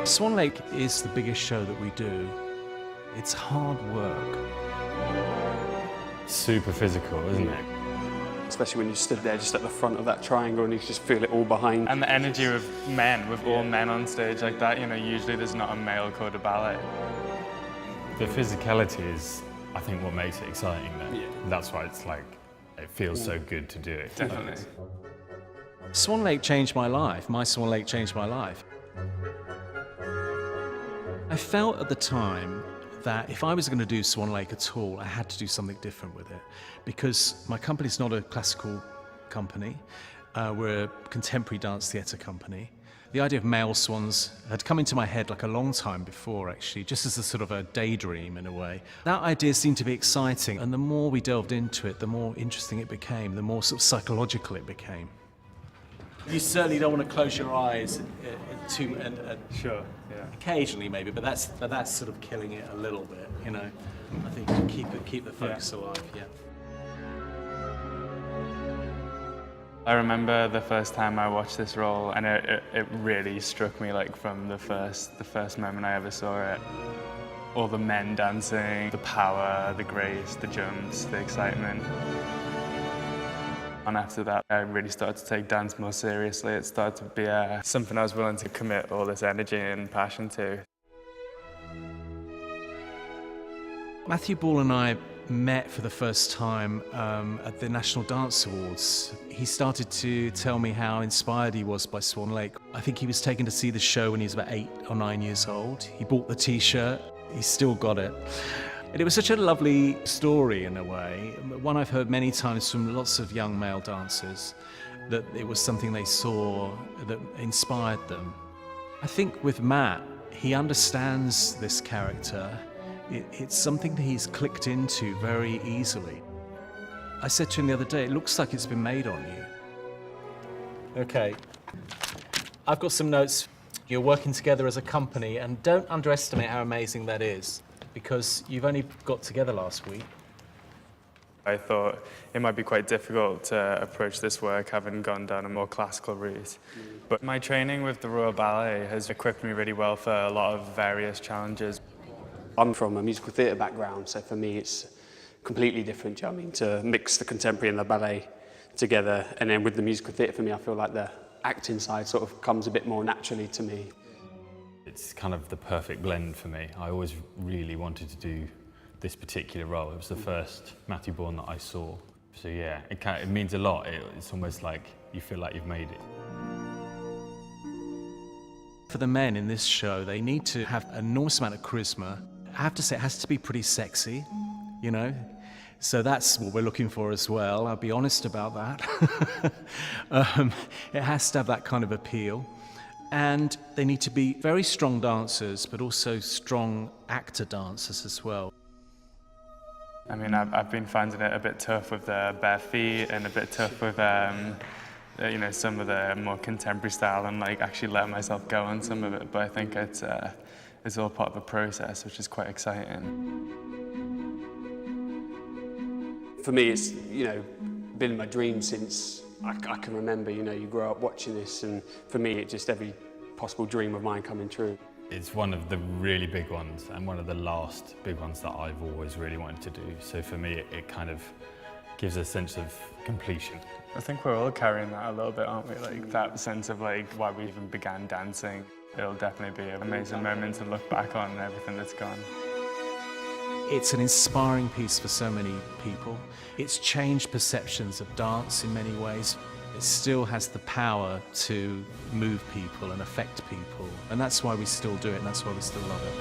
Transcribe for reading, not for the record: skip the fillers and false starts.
Swan Lake is the biggest show that we do. It's hard work. Super physical, isn't it? Especially when you stood there just at the front of that triangle and you just feel it all behind. And the energy of men, with all men on stage like that, you know, usually there's not a male code of ballet. The physicality is, I think, what makes it exciting then. Yeah. That's why it's like, it feels so good to do it. Definitely. Swan Lake changed my life. My Swan Lake changed my life. I felt at the time that if I was going to do Swan Lake at all, I had to do something different with it, because my company's not a classical company. We're a contemporary dance theatre company. The idea of male swans had come into my head like a long time before, actually, just as a sort of a daydream in a way. That idea seemed to be exciting, and the more we delved into it, the more interesting it became, the more sort of psychological it became. You certainly don't want to close your eyes too, Sure, yeah. occasionally maybe, but that's sort of killing it a little bit, you know. I think you keep the focus alive, yeah. I remember the first time I watched this role, and it really struck me, like, from the first moment I ever saw it. All the men dancing, the power, the grace, the jumps, the excitement. And after that, I really started to take dance more seriously. It started to be something I was willing to commit all this energy and passion to. Matthew Ball and I met for the first time at the National Dance Awards. He started to tell me how inspired he was by Swan Lake. I think he was taken to see the show when he was about 8 or 9 years old. He bought the t-shirt, he's still got it. And it was such a lovely story in a way, one I've heard many times from lots of young male dancers, that it was something they saw that inspired them. I think with Matt, he understands this character. It's something that he's clicked into very easily. I said to him the other day, it looks like it's been made on you. Okay, I've got some notes. You're working together as a company, and don't underestimate how amazing that is, because you've only got together last week. I thought it might be quite difficult to approach this work having gone down a more classical route. But my training with the Royal Ballet has equipped me really well for a lot of various challenges. I'm from a musical theatre background, so for me it's completely different, do you know what I mean, to mix the contemporary and the ballet together. And then with the musical theatre, for me, I feel like the acting side sort of comes a bit more naturally to me. It's kind of the perfect blend for me. I always really wanted to do this particular role. It was the first Matthew Bourne that I saw. So yeah, it means a lot. It's almost like you feel like you've made it. For the men in this show, they need to have an enormous amount of charisma. I have to say, it has to be pretty sexy, you know? So that's what we're looking for as well. I'll be honest about that. It has to have that kind of appeal. And they need to be very strong dancers, but also strong actor dancers as well. I mean, I've been finding it a bit tough with the bare feet and a bit tough with, you know, some of the more contemporary style and like actually letting myself go on some of it. But I think it's all part of a process, which is quite exciting. For me, it's, you know, been my dream since I can remember. You know, you grow up watching this, and for me, it's just every possible dream of mine coming true. It's one of the really big ones and one of the last big ones that I've always really wanted to do. So for me, it kind of gives a sense of completion. I think we're all carrying that a little bit, aren't we? Like that sense of like why we even began dancing. It'll definitely be an amazing moment to look back on and everything that's gone. It's an inspiring piece for so many people. It's changed perceptions of dance in many ways. It still has the power to move people and affect people. And that's why we still do it, and that's why we still love it.